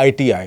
ITI।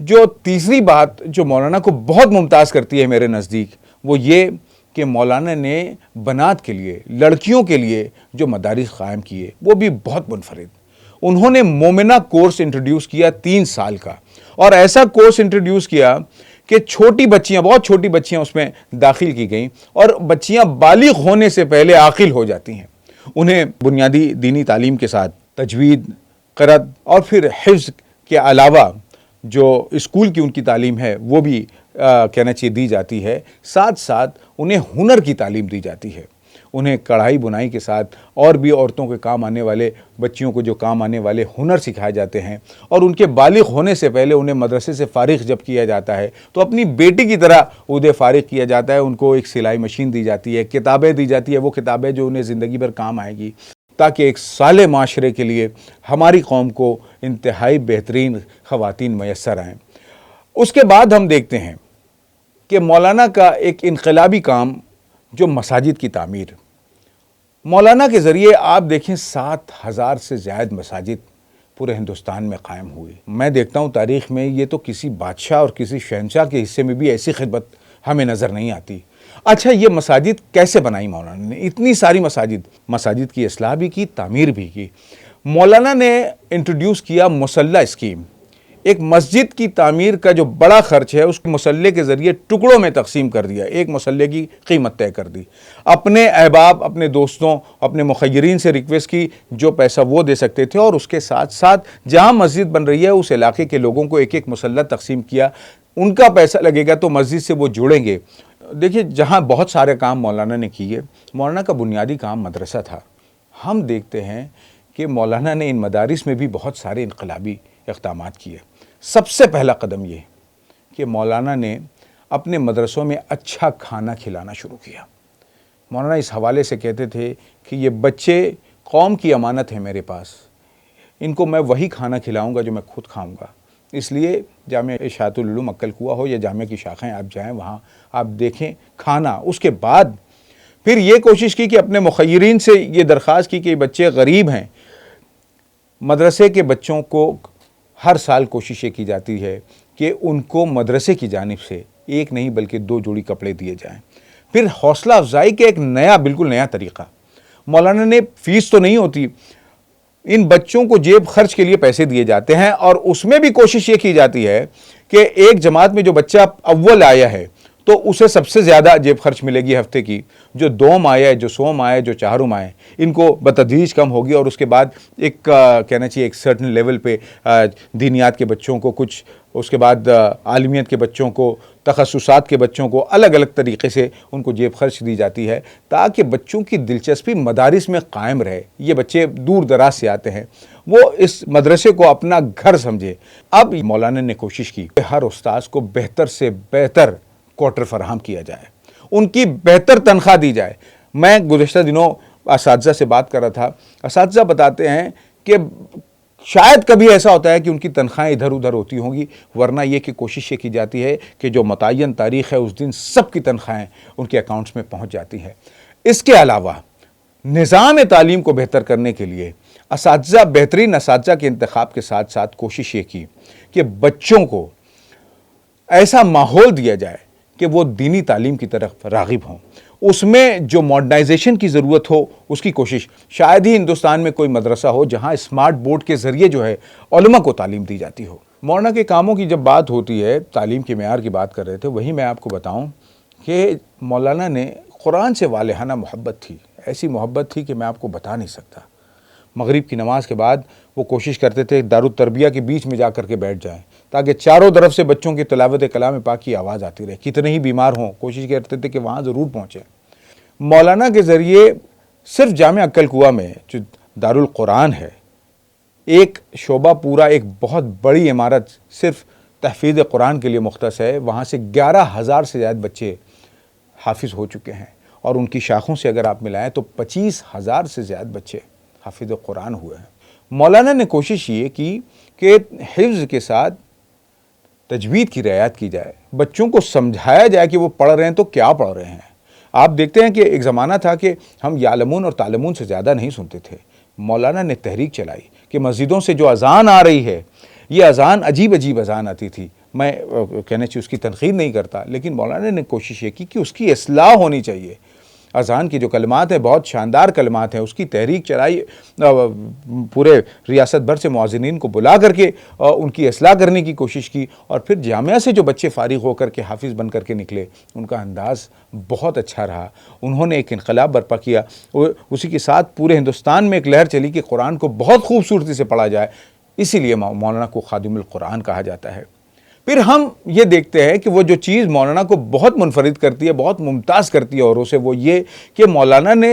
جو تیسری بات جو مولانا کو بہت ممتاز کرتی ہے میرے نزدیک، وہ یہ کہ مولانا نے بنات کے لیے، لڑکیوں کے لیے جو مدارس قائم کیے وہ بھی بہت منفرد۔ انہوں نے مومنہ کورس انٹروڈیوس کیا 3 سال کا، اور ایسا کورس انٹروڈیوس کیا کہ چھوٹی بچیاں، بہت چھوٹی بچیاں اس میں داخل کی گئیں، اور بچیاں بالغ ہونے سے پہلے عاقل ہو جاتی ہیں۔ انہیں بنیادی دینی تعلیم کے ساتھ تجوید، قرأت اور پھر حفظ کے علاوہ جو اسکول کی ان کی تعلیم ہے وہ بھی کہنا چاہیے دی جاتی ہے۔ ساتھ ساتھ انہیں ہنر کی تعلیم دی جاتی ہے۔ انہیں کڑھائی بنائی کے ساتھ اور بھی عورتوں کے کام آنے والے، بچیوں کو جو کام آنے والے ہنر سکھائے جاتے ہیں، اور ان کے بالغ ہونے سے پہلے انہیں مدرسے سے فارغ جب کیا جاتا ہے تو اپنی بیٹی کی طرح انہیں فارغ کیا جاتا ہے۔ ان کو ایک سلائی مشین دی جاتی ہے، کتابیں دی جاتی ہے، وہ کتابیں جو انہیں زندگی بھر کام آئے گی، تاکہ ایک صالح معاشرے کے لیے ہماری قوم کو انتہائی بہترین خواتین میسر آئیں۔ اس کے بعد ہم دیکھتے ہیں کہ مولانا کا ایک انقلابی کام جو مساجد کی تعمیر، مولانا کے ذریعے آپ دیکھیں 7,000 سے زائد مساجد پورے ہندوستان میں قائم ہوئی۔ میں دیکھتا ہوں تاریخ میں یہ تو کسی بادشاہ اور کسی شہنشاہ کے حصے میں بھی ایسی خدمت ہمیں نظر نہیں آتی۔ اچھا، یہ مساجد کیسے بنائی مولانا نے؟ اتنی ساری مساجد کی اصلاح بھی کی، تعمیر بھی کی۔ مولانا نے انٹروڈیوس کیا مصلی اسکیم۔ ایک مسجد کی تعمیر کا جو بڑا خرچ ہے اس کو مصلی کے ذریعے ٹکڑوں میں تقسیم کر دیا، ایک مصلی کی قیمت طے کر دی۔ اپنے احباب، اپنے دوستوں، اپنے مخیرین سے ریکویسٹ کی، جو پیسہ وہ دے سکتے تھے، اور اس کے ساتھ ساتھ جہاں مسجد بن رہی ہے اس علاقے کے لوگوں کو ایک ایک مصلی تقسیم کیا۔ ان کا پیسہ لگے گا تو مسجد سے وہ جڑیں گے۔ دیکھیے، جہاں بہت سارے کام مولانا نے کیے، مولانا کا بنیادی کام مدرسہ تھا۔ ہم دیکھتے ہیں کہ مولانا نے ان مدارس میں بھی بہت سارے انقلابی اقدامات کیے۔ سب سے پہلا قدم یہ کہ مولانا نے اپنے مدرسوں میں اچھا کھانا کھلانا شروع کیا۔ مولانا اس حوالے سے کہتے تھے کہ یہ بچے قوم کی امانت ہیں میرے پاس، ان کو میں وہی کھانا کھلاؤں گا جو میں خود کھاؤں گا۔ اس لیے جامعہ اشاعت العلوم عقل کوہ ہو یا جامعہ کی شاخیں آپ جائیں، وہاں آپ دیکھیں کھانا۔ اس کے بعد پھر یہ کوشش کی کہ اپنے مخیرین سے یہ درخواست کی کہ یہ بچے غریب ہیں، مدرسے کے بچوں کو ہر سال کوشش یہ کی جاتی ہے کہ ان کو مدرسے کی جانب سے ایک نہیں بلکہ 2 جوڑی کپڑے دیے جائیں۔ پھر حوصلہ افزائی کے ایک بالکل نیا طریقہ، مولانا نے فیس تو نہیں ہوتی، ان بچوں کو جیب خرچ کے لیے پیسے دیے جاتے ہیں، اور اس میں بھی کوشش یہ کی جاتی ہے کہ ایک جماعت میں جو بچہ اول آیا ہے تو اسے سب سے زیادہ جیب خرچ ملے گی ہفتے کی، جو دوم آیا ہے، جو سوم آیا ہے، جو چہارم آئے، ان کو بتدریج کم ہوگی، اور اس کے بعد ایک کہنا چاہیے ایک سرٹن لیول پہ دینیات کے بچوں کو کچھ، اس کے بعد عالمیت کے بچوں کو، تخصصات کے بچوں کو الگ الگ طریقے سے ان کو جیب خرچ دی جاتی ہے، تاکہ بچوں کی دلچسپی مدارس میں قائم رہے۔ یہ بچے دور دراز سے آتے ہیں، وہ اس مدرسے کو اپنا گھر سمجھے۔ اب مولانا نے کوشش کی کہ ہر استاذ کو بہتر سے بہتر کوارٹر فراہم کیا جائے، ان کی بہتر تنخواہ دی جائے۔ میں گزشتہ دنوں اساتذہ سے بات کر رہا تھا، اساتذہ بتاتے ہیں کہ شاید کبھی ایسا ہوتا ہے کہ ان کی تنخواہیں ادھر ادھر ہوتی ہوں گی، ورنہ یہ کہ کوشش یہ کی جاتی ہے کہ جو متعین تاریخ ہے اس دن سب کی تنخواہیں ان کے اکاؤنٹس میں پہنچ جاتی ہیں۔ اس کے علاوہ نظام تعلیم کو بہتر کرنے کے لیے بہترین اساتذہ کے انتخاب کے ساتھ ساتھ کوشش یہ کی کہ بچوں کو ایسا ماحول دیا جائے کہ وہ دینی تعلیم کی طرف راغب ہوں۔ اس میں جو ماڈرنائزیشن کی ضرورت ہو اس کی کوشش، شاید ہی ہندوستان میں کوئی مدرسہ ہو جہاں اسمارٹ بورڈ کے ذریعے جو ہے علماء کو تعلیم دی جاتی ہو۔ مولانا کے کاموں کی جب بات ہوتی ہے، تعلیم کے معیار کی بات کر رہے تھے، وہی میں آپ کو بتاؤں کہ مولانا نے قرآن سے والہانہ محبت تھی، ایسی محبت تھی کہ میں آپ کو بتا نہیں سکتا۔ مغرب کی نماز کے بعد وہ کوشش کرتے تھے دارالتربیہ کے بیچ میں جا کر کے بیٹھ جائیں تاکہ چاروں طرف سے بچوں کی تلاوت کلام پاک کی آواز آتی رہے، کتنے ہی بیمار ہوں کوشش کرتے تھے کہ وہاں ضرور پہنچیں۔ مولانا کے ذریعے صرف جامعہ عقل کوہ میں جو دارالقرآن ہے، ایک شعبہ پورا، ایک بہت بڑی عمارت صرف تحفیظ قرآن کے لیے مختص ہے، وہاں سے 11,000 سے زیادہ بچے حافظ ہو چکے ہیں، اور ان کی شاخوں سے اگر آپ ملائیں تو 25,000 سے زیادہ بچے حافظ قرآن ہوئے ہیں۔ مولانا نے کوشش یہ کی کہ حفظ کے ساتھ تجوید کی رعایت کی جائے، بچوں کو سمجھایا جائے کہ وہ پڑھ رہے ہیں تو کیا پڑھ رہے ہیں۔ آپ دیکھتے ہیں کہ ایک زمانہ تھا کہ ہم یعلمون اور تعلمون سے زیادہ نہیں سنتے تھے۔ مولانا نے تحریک چلائی کہ مسجدوں سے جو اذان آ رہی ہے، یہ اذان عجیب عجیب اذان آتی تھی، میں کہنا چاہیے اس کی تنقید نہیں کرتا، لیکن مولانا نے کوشش یہ کی کہ اس کی اصلاح ہونی چاہیے۔ اذان کی جو کلمات ہیں بہت شاندار کلمات ہیں، اس کی تحریک چلائی، پورے ریاست بھر سے مؤذنین کو بلا کر کے ان کی اصلاح کرنے کی کوشش کی، اور پھر جامعہ سے جو بچے فارغ ہو کر کے حافظ بن کر کے نکلے ان کا انداز بہت اچھا رہا، انہوں نے ایک انقلاب برپا کیا۔ اسی کے ساتھ پورے ہندوستان میں ایک لہر چلی کہ قرآن کو بہت خوبصورتی سے پڑھا جائے، اسی لیے مولانا کو خادم القرآن کہا جاتا ہے۔ پھر ہم یہ دیکھتے ہیں کہ وہ جو چیز مولانا کو بہت منفرد کرتی ہے، بہت ممتاز کرتی ہے اوروں سے، وہ یہ کہ مولانا نے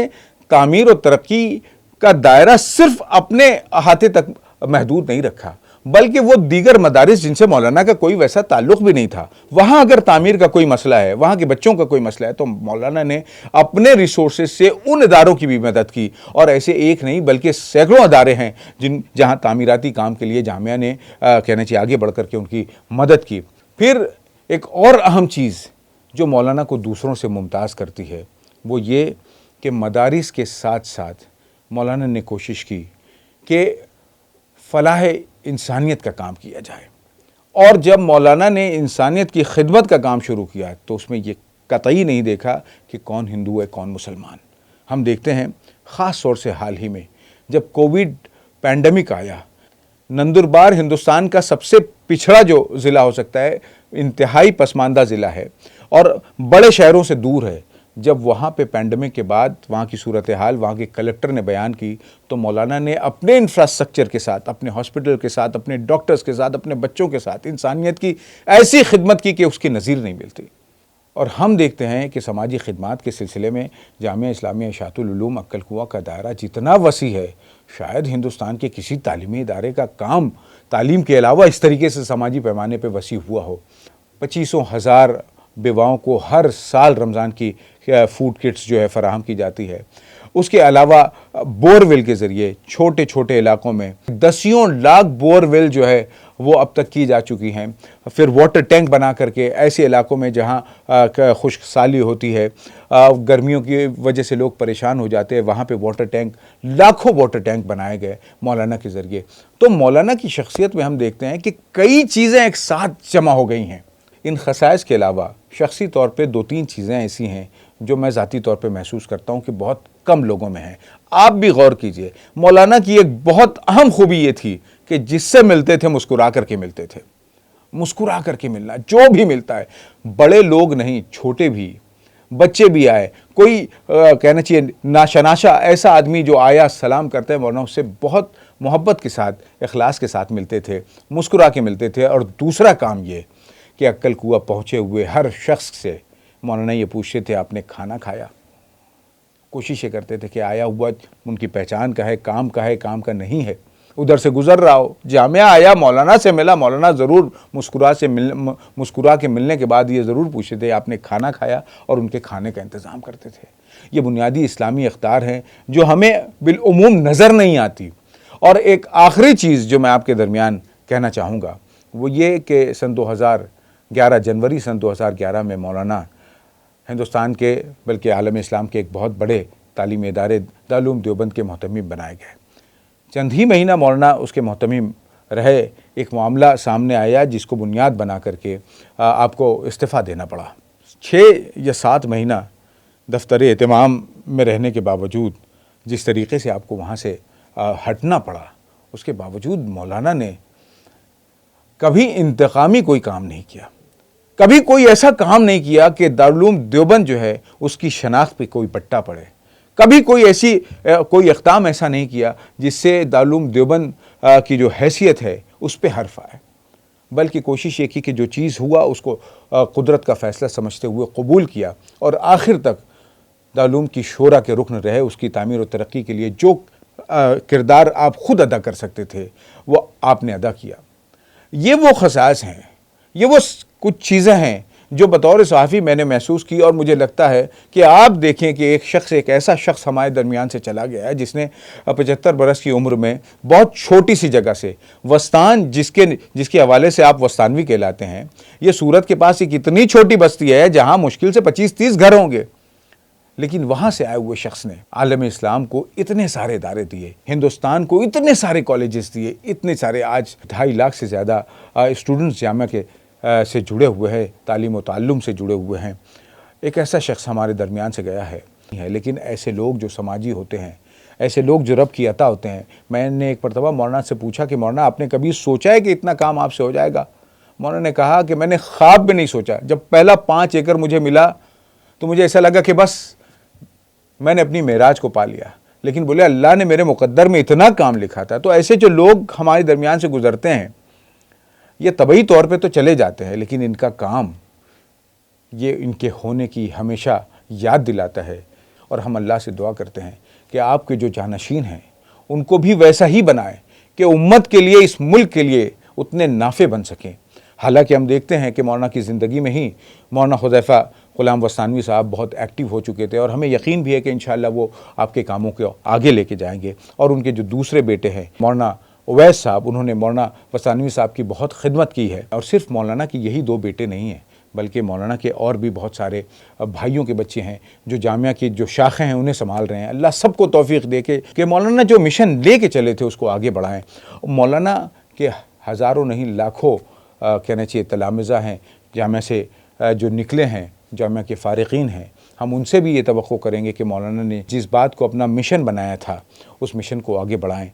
تعمیر و ترقی کا دائرہ صرف اپنے احاطے تک محدود نہیں رکھا، بلکہ وہ دیگر مدارس جن سے مولانا کا کوئی ویسا تعلق بھی نہیں تھا، وہاں اگر تعمیر کا کوئی مسئلہ ہے، وہاں کے بچوں کا کوئی مسئلہ ہے، تو مولانا نے اپنے ریسورسز سے ان اداروں کی بھی مدد کی، اور ایسے ایک نہیں بلکہ سینکڑوں ادارے ہیں جہاں تعمیراتی کام کے لیے جامعہ نے کہنا چاہیے آگے بڑھ کر کے ان کی مدد کی۔ پھر ایک اور اہم چیز جو مولانا کو دوسروں سے ممتاز کرتی ہے وہ یہ کہ مدارس کے ساتھ ساتھ مولانا نے کوشش کی کہ فلاح انسانیت کا کام کیا جائے، اور جب مولانا نے انسانیت کی خدمت کا کام شروع کیا تو اس میں یہ قطعی نہیں دیکھا کہ کون ہندو ہے کون مسلمان۔ ہم دیکھتے ہیں خاص طور سے حال ہی میں جب کووڈ پینڈیمک آیا، نندربار ہندوستان کا سب سے پچھڑا جو ضلع ہو سکتا ہے، انتہائی پسماندہ ضلع ہے اور بڑے شہروں سے دور ہے، جب وہاں پہ پینڈیمک کے بعد وہاں کی صورتحال وہاں کے کلکٹر نے بیان کی تو مولانا نے اپنے انفراسٹرکچر کے ساتھ، اپنے ہاسپٹل کے ساتھ، اپنے ڈاکٹرز کے ساتھ، اپنے بچوں کے ساتھ انسانیت کی ایسی خدمت کی کہ اس کی نظیر نہیں ملتی۔ اور ہم دیکھتے ہیں کہ سماجی خدمات کے سلسلے میں جامعہ اسلامیہ اشاعت العلوم عقل کوہ کا دائرہ جتنا وسیع ہے، شاید ہندوستان کے کسی تعلیمی ادارے کا کام تعلیم کے علاوہ اس طریقے سے سماجی پیمانے پہ وسیع ہوا ہو۔ 25,000 بیواؤں کو ہر سال رمضان کی فوڈ کٹس جو ہے فراہم کی جاتی ہے۔ اس کے علاوہ بور ویل کے ذریعے چھوٹے چھوٹے علاقوں میں 10 لاکھ بور ویل جو ہے وہ اب تک کی جا چکی ہیں۔ پھر واٹر ٹینک بنا کر کے ایسے علاقوں میں جہاں خشک سالی ہوتی ہے، گرمیوں کی وجہ سے لوگ پریشان ہو جاتے ہیں، وہاں پہ واٹر ٹینک، لاکھوں واٹر ٹینک بنائے گئے مولانا کے ذریعے۔ تو مولانا کی شخصیت میں ہم دیکھتے ہیں کہ کئی چیزیں ایک ساتھ جمع ہو گئی ہیں۔ ان خصائص کے علاوہ شخصی طور پہ 2-3 چیزیں ایسی ہیں جو میں ذاتی طور پہ محسوس کرتا ہوں کہ بہت کم لوگوں میں ہیں۔ آپ بھی غور کیجئے، مولانا کی ایک بہت اہم خوبی یہ تھی کہ جس سے ملتے تھے مسکرا کر کے ملتے تھے۔ مسکرا کر کے ملنا، جو بھی ملتا ہے، بڑے لوگ نہیں، چھوٹے بھی، بچے بھی آئے، کوئی کہنا چاہیے ناشناشا ایسا آدمی جو آیا سلام کرتے ہیں، مولانا اس سے بہت محبت کے ساتھ، اخلاص کے ساتھ ملتے تھے، مسکرا کے ملتے تھے۔ اور دوسرا کام یہ کہ عقل کوہ پہنچے ہوئے ہر شخص سے مولانا یہ پوچھتے تھے آپ نے کھانا کھایا؟ کوشش یہ کرتے تھے کہ آیا ہوا ان کی پہچان کا ہے، کام کا ہے، کام کا نہیں ہے، ادھر سے گزر رہا ہو، جامعہ آیا، مولانا سے ملا، مولانا ضرور مسکرا کے ملنے کے بعد یہ ضرور پوچھتے تھے آپ نے کھانا کھایا، اور ان کے کھانے کا انتظام کرتے تھے۔ یہ بنیادی اسلامی اقدار ہیں جو ہمیں بالعموم نظر نہیں آتی۔ اور ایک آخری چیز جو میں آپ کے درمیان کہنا چاہوں گا وہ یہ کہ جنوری سن 2011 میں مولانا ہندوستان کے بلکہ عالم اسلام کے ایک بہت بڑے تعلیمی ادارے دارالعلوم دیوبند کے محتمم بنائے گئے۔ چند ہی مہینہ مولانا اس کے محتمم رہے، ایک معاملہ سامنے آیا جس کو بنیاد بنا کر کے آپ کو استعفیٰ دینا پڑا۔ 6 یا 7 مہینہ دفتر اہتمام میں رہنے کے باوجود جس طریقے سے آپ کو وہاں سے ہٹنا پڑا، اس کے باوجود مولانا نے کبھی انتقامی کوئی کام نہیں کیا، کبھی کوئی ایسا کام نہیں کیا کہ دارالعلوم دیوبند جو ہے اس کی شناخت پہ کوئی پٹا پڑے، کبھی کوئی اقدام ایسا نہیں کیا جس سے دارالعلوم دیوبند کی جو حیثیت ہے اس پہ حرف آئے، بلکہ کوشش یہ کی کہ جو چیز ہوا اس کو قدرت کا فیصلہ سمجھتے ہوئے قبول کیا، اور آخر تک دارالعلوم کی شورا کے رکن رہے۔ اس کی تعمیر و ترقی کے لیے جو کردار آپ خود ادا کر سکتے تھے وہ آپ نے ادا کیا۔ یہ وہ خصائص ہیں، یہ وہ کچھ چیزیں ہیں جو بطور صحافی میں نے محسوس کی، اور مجھے لگتا ہے کہ آپ دیکھیں کہ ایک ایسا شخص ہمارے درمیان سے چلا گیا ہے جس نے 75 برس کی عمر میں بہت چھوٹی سی جگہ سے وستان، جس کے حوالے سے آپ وستانوی کہلاتے ہیں، یہ سورت کے پاس ایک اتنی چھوٹی بستی ہے جہاں مشکل سے 25-30 گھر ہوں گے، لیکن وہاں سے آئے ہوئے شخص نے عالم اسلام کو اتنے سارے ادارے دیے، ہندوستان کو اتنے سارے کالجز دیے، اتنے سارے، آج 2.5 لاکھ سے زیادہ اسٹوڈنٹس جامعہ کے سے جڑے ہوئے ہیں، تعلیم و تعلم سے جڑے ہوئے ہیں، ایک ایسا شخص ہمارے درمیان سے گیا ہے، لیکن ایسے لوگ جو سماجی ہوتے ہیں، ایسے لوگ جو رب کی عطا ہوتے ہیں. میں نے ایک مرتبہ مولانا سے پوچھا کہ مولانا آپ نے کبھی سوچا ہے کہ اتنا کام آپ سے ہو جائے گا؟ مولانا نے کہا کہ میں نے خواب میں نہیں سوچا. جب پہلا 5 ایکڑ مجھے ملا تو مجھے ایسا لگا کہ بس میں نے اپنی معراج کو پا لیا، لیکن بولے اللہ نے میرے مقدر میں اتنا کام لکھا تھا. تو ایسے جو لوگ ہمارے درمیان سے گزرتے ہیں یہ طبعی طور پہ تو چلے جاتے ہیں، لیکن ان کا کام یہ ان کے ہونے کی ہمیشہ یاد دلاتا ہے. اور ہم اللہ سے دعا کرتے ہیں کہ آپ کے جو جانشین ہیں ان کو بھی ویسا ہی بنائیں کہ امت کے لیے، اس ملک کے لیے اتنے نافع بن سکیں. حالانکہ ہم دیکھتے ہیں کہ مولانا کی زندگی میں ہی مولانا حذیفہ غلام وستانوی صاحب بہت ایکٹیو ہو چکے تھے، اور ہمیں یقین بھی ہے کہ انشاءاللہ وہ آپ کے کاموں کو آگے لے کے جائیں گے. اور ان کے جو دوسرے بیٹے ہیں مولانا اویس صاحب، انہوں نے مولانا وستانوی صاحب کی بہت خدمت کی ہے. اور صرف مولانا کی یہی 2 بیٹے نہیں ہیں، بلکہ مولانا کے اور بھی بہت سارے بھائیوں کے بچے ہیں جو جامعہ کی جو شاخیں ہیں انہیں سنبھال رہے ہیں. اللہ سب کو توفیق دے کہ مولانا جو مشن لے کے چلے تھے اس کو آگے بڑھائیں. مولانا کے ہزاروں نہیں لاکھوں کہنا چاہیے تلامذہ ہیں جامعہ سے جو نکلے ہیں، جامعہ کے فارغین ہیں. ہم ان سے بھی یہ توقع کریں گے کہ مولانا نے جس بات کو اپنا مشن بنایا تھا اس مشن کو آگے بڑھائیں.